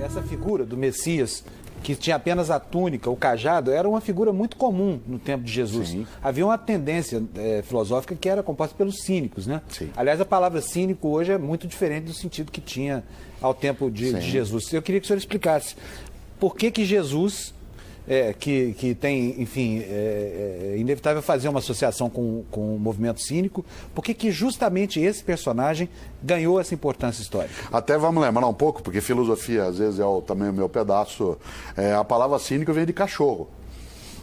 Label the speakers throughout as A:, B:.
A: essa figura do Messias, que tinha apenas a túnica, o cajado, era uma figura muito comum no tempo de Jesus.
B: Sim.
A: Havia uma tendência filosófica que era composta pelos cínicos, né?
B: Sim.
A: Aliás, a palavra cínico hoje é muito diferente do sentido que tinha ao tempo de Jesus. Eu queria que o senhor explicasse por que Jesus, que tem, enfim, é inevitável fazer uma associação com o movimento cínico, por que justamente esse personagem ganhou essa importância histórica?
B: Até vamos lembrar um pouco, porque filosofia às vezes também o meu pedaço, a palavra cínico vem de cachorro.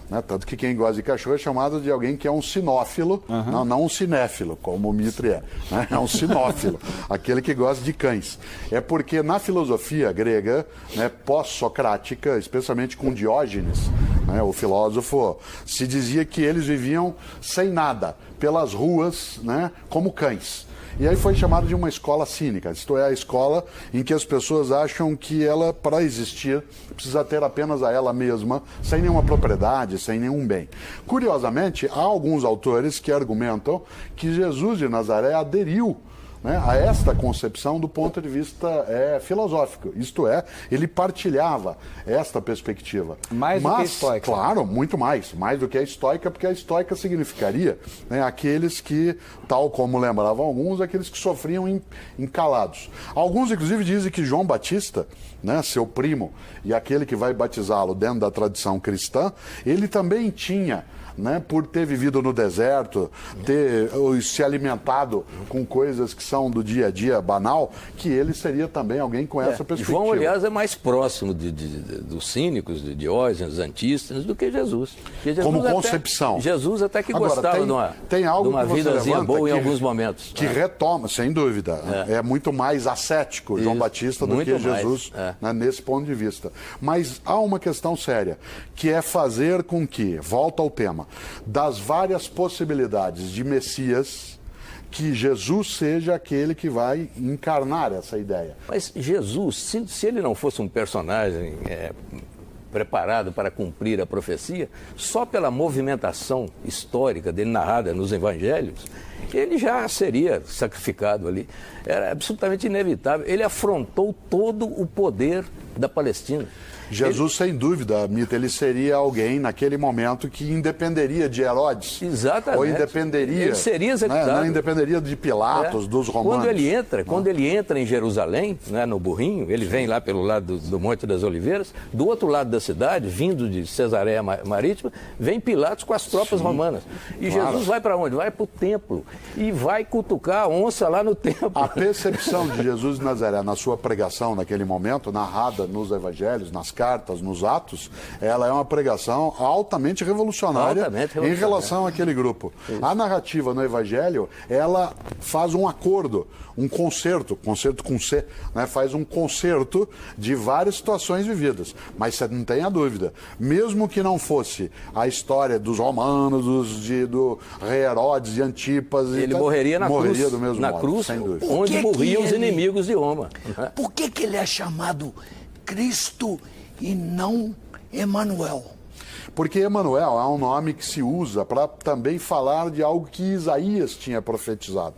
B: Né? Tanto que quem gosta de cachorro é chamado de alguém que é um sinófilo, não um cinéfilo, como o Mitre é. Né? É um sinófilo, aquele que gosta de cães. É porque na filosofia grega, né, pós-socrática, especialmente com Diógenes, né, o filósofo, se dizia que eles viviam sem nada, pelas ruas, né, como cães. E aí foi chamado de uma escola cínica, isto é, a escola em que as pessoas acham que ela, para existir, precisa ter apenas a ela mesma, sem nenhuma propriedade, sem nenhum bem. Curiosamente, há alguns autores que argumentam que Jesus de Nazaré aderiu, né, a esta concepção do ponto de vista filosófico. Isto é, ele partilhava esta perspectiva.
A: Mais do que a estoica.
B: Claro, muito mais do que a estoica, porque a estoica significaria, né, aqueles que, tal como lembravam alguns, aqueles que sofriam encalados. Alguns, inclusive, dizem que João Batista, né, seu primo, e aquele que vai batizá-lo dentro da tradição cristã, ele também tinha, né, por ter vivido no deserto, ter se alimentado com coisas que são do dia a dia banal, que ele seria também alguém com essa perspectiva.
C: João, aliás, é mais próximo dos cínicos, de Diógenes, Antístenes, do que Jesus. Jesus
B: como concepção.
C: Jesus até que gostava
B: tem algo
C: de uma vidazinha boa em alguns momentos.
B: Que retoma, sem dúvida. É muito mais ascético João Batista do que Jesus, né, nesse ponto de vista. Mas há uma questão séria, que é fazer com que, volta ao tema, das várias possibilidades de Messias, que Jesus seja aquele que vai encarnar essa ideia.
C: Mas Jesus, se ele não fosse um personagem preparado para cumprir a profecia, só pela movimentação histórica dele narrada nos evangelhos, ele já seria sacrificado ali. Era absolutamente inevitável. Ele afrontou todo o poder da Palestina.
B: Jesus, sem dúvida, Mita, ele seria alguém naquele momento que independeria de Herodes.
C: Exatamente.
B: Ou independeria...
C: Ele seria executado.
B: Não independeria de Pilatos, dos romanos.
C: Quando ele entra em Jerusalém, né, no burrinho, ele vem lá pelo lado do Monte das Oliveiras, do outro lado da cidade, vindo de Cesareia Marítima, vem Pilatos com as tropas romanas. E Jesus vai para onde? Vai para o templo e vai cutucar a onça lá no templo.
B: A percepção de Jesus de Nazaré na sua pregação naquele momento, narrada nos evangelhos, nas cartas, nos atos, ela é uma pregação altamente revolucionária, em relação àquele grupo. Isso. A narrativa no Evangelho, ela faz um acordo, um concerto com C, né? Faz um concerto de várias situações vividas. Mas você não tem a dúvida, mesmo que não fosse a história dos romanos, do rei Herodes e Antipas...
C: Ele morreria na cruz,
B: do mesmo modo,
C: cruz,
B: sem dúvida.
C: onde morriam os inimigos de Roma.
D: Por que ele é chamado Cristo e não Emanuel?
B: Porque Emanuel é um nome que se usa para também falar de algo que Isaías tinha profetizado.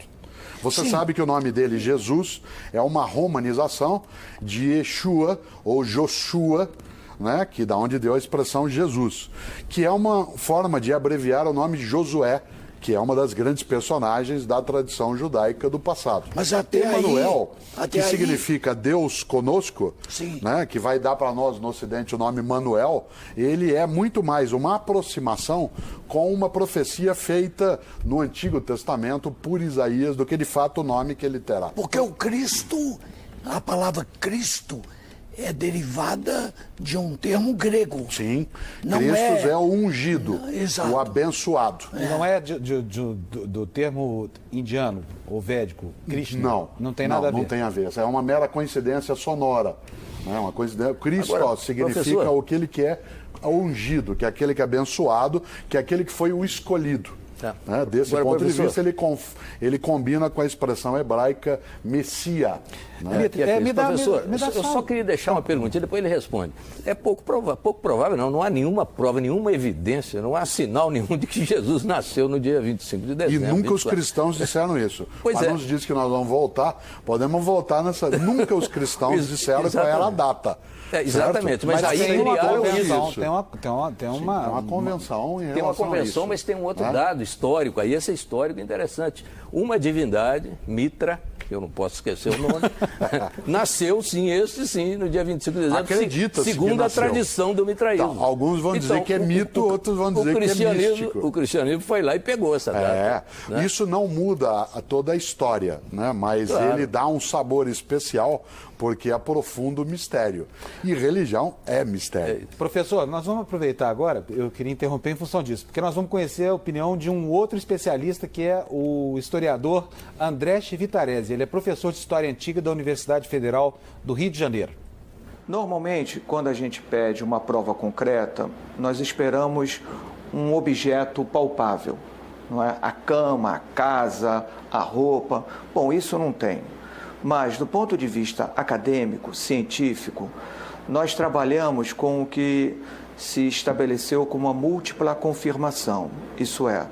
B: Você sabe que o nome dele, Jesus, é uma romanização de Yeshua ou Joshua, né, que da onde deu a expressão Jesus, que é uma forma de abreviar o nome de Josué, que é uma das grandes personagens da tradição judaica do passado.
D: Mas até
B: Emanuel, que
D: aí
B: significa Deus conosco, né, que vai dar para nós no Ocidente o nome Manuel, ele é muito mais uma aproximação com uma profecia feita no Antigo Testamento por Isaías do que de fato o nome que ele terá.
D: Porque o Cristo, a palavra Cristo, é derivada de um termo grego.
B: Sim, Cristo é o ungido, o abençoado.
A: Não é do termo indiano ou védico, Krishna?
B: Não
A: tem nada a ver.
B: Não tem a ver. É uma mera coincidência sonora. Uma coincidência. Cristo significa o que ele quer, o ungido, que é aquele que é abençoado, que é aquele que foi o escolhido. Né? Desse
C: Agora,
B: ponto
C: professor,
B: de vista, ele combina com a expressão hebraica Messia. Né?
C: Professor, eu só queria deixar uma perguntinha, depois ele responde. É pouco provável, não há nenhuma prova, nenhuma evidência, não há sinal nenhum de que Jesus nasceu no dia 25 de dezembro.
B: E nunca os cristãos disseram isso.
C: Pois
B: Mas nos diz que nós vamos voltar, podemos voltar nessa... Nunca os cristãos disseram qual era a data.
C: Exatamente,
B: mas
C: aí
A: tem uma
C: criaram
A: convenção,
C: isso.
A: Tem uma
B: convenção em relação
C: Tem uma convenção,
B: a isso,
C: mas tem um outro dado histórico, aí esse é histórico interessante. Uma divindade, Mitra, que eu não posso esquecer o nome, nasceu sim, no dia 25 de dezembro,
B: acredita-se
C: segundo a tradição do mitraísmo.
B: Então, alguns vão dizer que é mito, outros vão dizer que é místico.
C: O cristianismo foi lá e pegou essa data. Né?
B: Isso não muda toda a história, né? Mas ele dá um sabor especial porque aprofunda o mistério. E religião é mistério.
A: Professor, nós vamos aproveitar agora, eu queria interromper em função disso, porque nós vamos conhecer a opinião de um outro especialista, que é o historiador André Chivitarese. Ele é professor de História Antiga da Universidade Federal do Rio de Janeiro.
E: Normalmente, quando a gente pede uma prova concreta, nós esperamos um objeto palpável, não é? A cama, a casa, a roupa. Bom, isso não tem. Mas, do ponto de vista acadêmico, científico, nós trabalhamos com o que se estabeleceu como a múltipla confirmação. Isso é,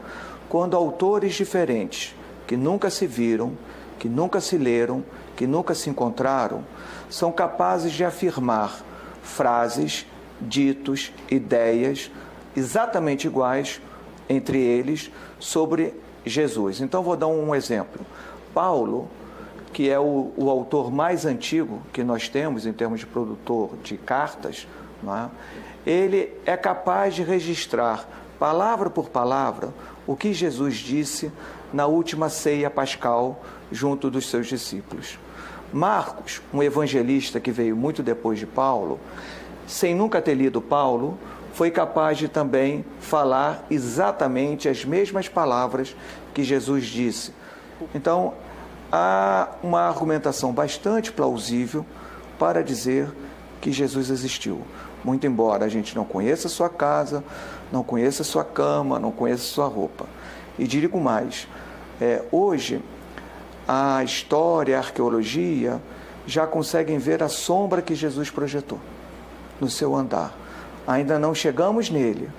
E: quando autores diferentes, que nunca se viram, que nunca se leram, que nunca se encontraram, são capazes de afirmar frases, ditos, ideias exatamente iguais entre eles sobre Jesus. Então, vou dar um exemplo. Paulo, que é o autor mais antigo que nós temos em termos de produtor de cartas, não é? Ele é capaz de registrar, palavra por palavra, o que Jesus disse na última ceia pascal junto dos seus discípulos. Marcos, um evangelista que veio muito depois de Paulo, sem nunca ter lido Paulo, foi capaz de também falar exatamente as mesmas palavras que Jesus disse. Então, há uma argumentação bastante plausível para dizer que Jesus existiu. Muito embora a gente não conheça sua casa, não conheça sua cama, não conheça sua roupa. E digo mais, hoje a história, a arqueologia já conseguem ver a sombra que Jesus projetou no seu andar. Ainda não chegamos nele,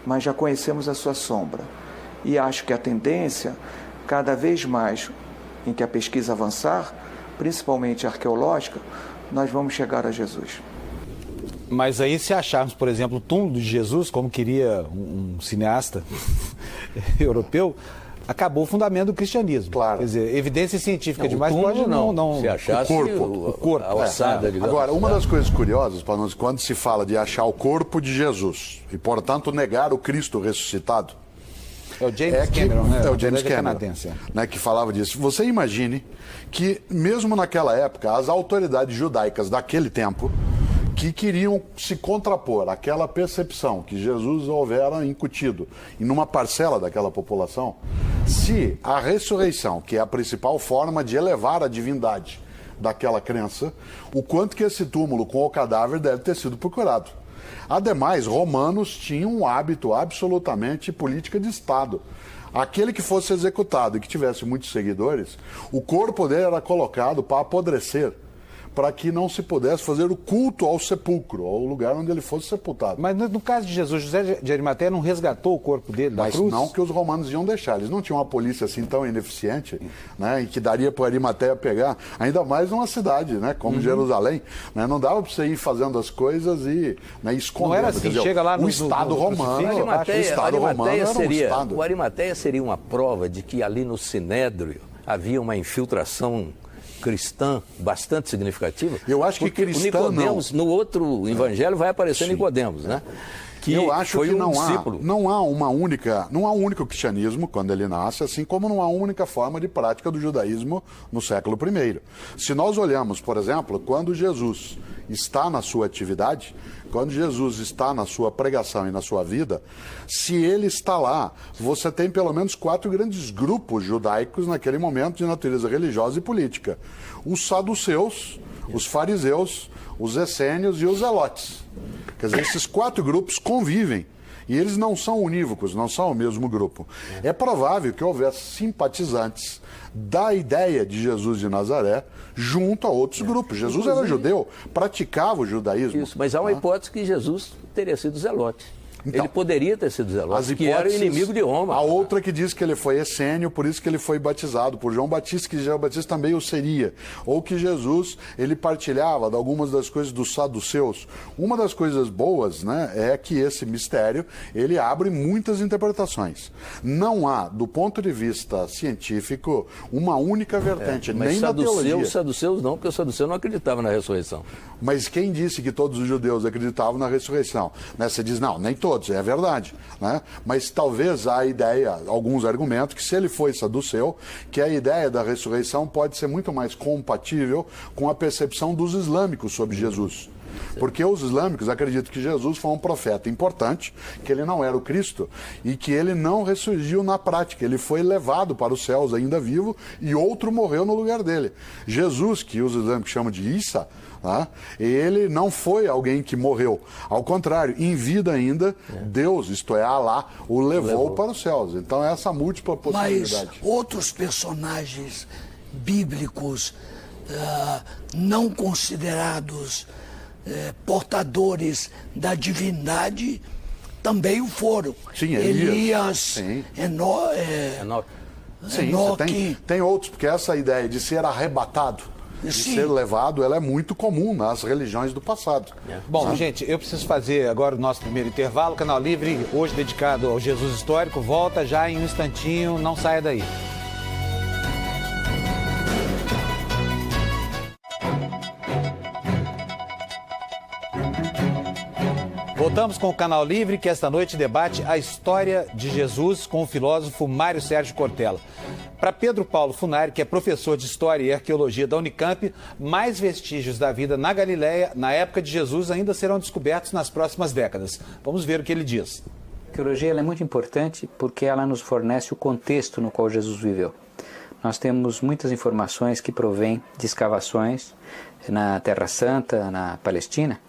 E: mas já conhecemos a sua sombra. E acho que a tendência, cada vez mais em que a pesquisa avançar, principalmente arqueológica, nós vamos chegar a Jesus.
A: Mas aí, se acharmos, por exemplo, o túmulo de Jesus, como queria um cineasta europeu, acabou o fundamento do cristianismo.
B: Claro.
A: Quer dizer, evidência científica demais
C: túmulo,
A: pode não...
C: Se achasse
B: o corpo.
C: A ossada, digamos.
B: Agora, uma das coisas curiosas, para nós, quando se fala de achar o corpo de Jesus e, portanto, negar o Cristo ressuscitado,
A: é o James Cameron, né?
B: É o James Cameron,
A: canadense,
B: né, que falava disso. Você imagine que, mesmo naquela época, as autoridades judaicas daquele tempo, que queriam se contrapor àquela percepção que Jesus houvera incutido em uma parcela daquela população, se a ressurreição, que é a principal forma de elevar a divindade daquela crença, o quanto que esse túmulo com o cadáver deve ter sido procurado. Ademais, romanos tinham um hábito absolutamente política de Estado. Aquele que fosse executado e que tivesse muitos seguidores, o corpo dele era colocado para apodrecer, para que não se pudesse fazer o culto ao sepulcro, ao lugar onde ele fosse sepultado.
A: Mas no caso de Jesus, José de Arimateia não resgatou o corpo dele da cruz?
B: Mas não que os romanos iam deixar. Eles não tinham uma polícia assim tão ineficiente, né, e que daria para Arimateia pegar, ainda mais numa cidade, né, como Jerusalém. Né, não dava para você ir fazendo as coisas e, né, escondendo.
A: Não era assim, chega lá no
B: Estado romano.
C: O Arimateia seria uma prova de que ali no Sinédrio havia uma infiltração cristã bastante significativa.
B: Eu acho que cristã
C: Nicodemos, no outro evangelho vai aparecer Nicodemos, né? Que
B: eu acho
C: foi
B: que
C: não
B: há um único cristianismo quando ele nasce, assim como não há uma única forma de prática do judaísmo no século I. Se nós olhamos, por exemplo, quando Jesus está na sua atividade, quando Jesus está na sua pregação e na sua vida, se ele está lá, você tem pelo menos 4 grandes grupos judaicos naquele momento de natureza religiosa e política. Os saduceus, os fariseus, os essênios e os zelotes. Quer dizer, esses 4 grupos convivem. E eles não são unívocos, não são o mesmo grupo. É provável que houvesse simpatizantes da ideia de Jesus de Nazaré junto a outros grupos. Jesus era judeu, praticava o judaísmo.
C: Isso, mas há uma hipótese que Jesus teria sido zelote.
B: Então,
C: ele poderia ter sido zelote, que era o
B: hipóteses,
C: inimigo de Roma.
B: A outra que diz que ele foi essênio, por isso que ele foi batizado por João Batista, que João Batista também o seria. Ou que Jesus, ele partilhava de algumas das coisas dos saduceus. Uma das coisas boas, né, é que esse mistério, ele abre muitas interpretações. Não há, do ponto de vista científico, uma única vertente, nem na teologia.
C: Os saduceus não, porque os saduceus não acreditavam na ressurreição.
B: Mas quem disse que todos os judeus acreditavam na ressurreição? Né? Você diz, não, nem todos, é verdade. Né? Mas talvez há ideia, alguns argumentos, que se ele foi saduceu, que a ideia da ressurreição pode ser muito mais compatível com a percepção dos islâmicos sobre Jesus. Porque os islâmicos acreditam que Jesus foi um profeta importante, que ele não era o Cristo e que ele não ressurgiu na prática. Ele foi levado para os céus ainda vivo e outro morreu no lugar dele. Jesus, que os islâmicos chamam de Isa, tá? Ele não foi alguém que morreu. Ao contrário, em vida ainda, Deus, isto é, Alá, o levou para os céus. Então é essa múltipla possibilidade.
D: Mas outros personagens bíblicos não considerados portadores da divindade também o foram.
B: Sim,
D: Elias,
B: sim. Sim,
D: Enoque.
B: Tem outros, porque essa ideia de ser arrebatado, de ser levado, ela é muito comum nas religiões do passado.
A: Bom, gente, eu preciso fazer agora o nosso primeiro intervalo. Canal Livre, hoje dedicado ao Jesus Histórico, volta já em um instantinho, não saia daí. Voltamos com o Canal Livre, que esta noite debate a história de Jesus com o filósofo Mário Sérgio Cortella. Para Pedro Paulo Funari, que é professor de História e Arqueologia da Unicamp, mais vestígios da vida na Galileia, na época de Jesus, ainda serão descobertos nas próximas décadas. Vamos ver o que ele diz.
F: A arqueologia ela é muito importante porque ela nos fornece o contexto no qual Jesus viveu. Nós temos muitas informações que provêm de escavações na Terra Santa, na Palestina.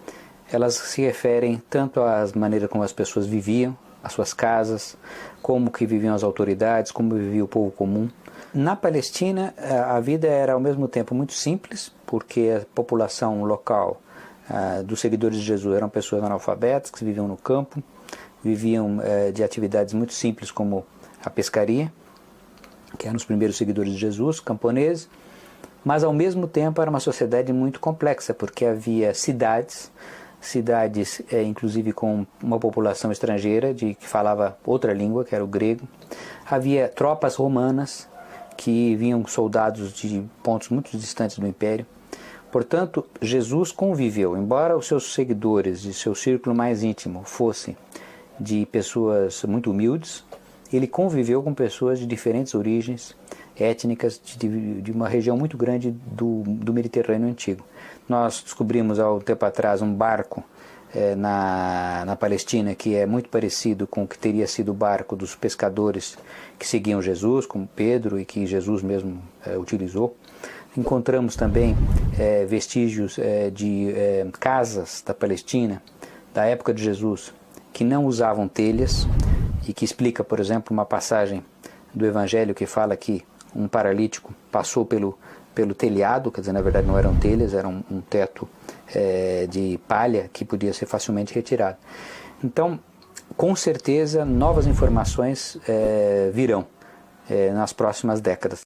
F: Elas se referem tanto às maneiras como as pessoas viviam, as suas casas, como que viviam as autoridades, como vivia o povo comum. Na Palestina, a vida era ao mesmo tempo muito simples, porque a população local dos seguidores de Jesus eram pessoas analfabetas que viviam no campo, viviam de atividades muito simples como a pescaria, que eram os primeiros seguidores de Jesus, camponeses, mas ao mesmo tempo era uma sociedade muito complexa, porque havia cidades inclusive com uma população estrangeira que falava outra língua, que era o grego. Havia tropas romanas que vinham soldados de pontos muito distantes do Império. Portanto, Jesus conviveu, embora os seus seguidores e seu círculo mais íntimo fossem de pessoas muito humildes, ele conviveu com pessoas de diferentes origens étnicas, de uma região muito grande do Mediterrâneo Antigo. Nós descobrimos há um tempo atrás um barco na Palestina que é muito parecido com o que teria sido o barco dos pescadores que seguiam Jesus, como Pedro, e que Jesus mesmo utilizou. Encontramos também vestígios de casas da Palestina, da época de Jesus, que não usavam telhas, e que explica, por exemplo, uma passagem do Evangelho que fala que um paralítico passou pelo telhado, quer dizer, na verdade não eram telhas, era um teto de palha que podia ser facilmente retirado. Então, com certeza, novas informações virão nas próximas décadas.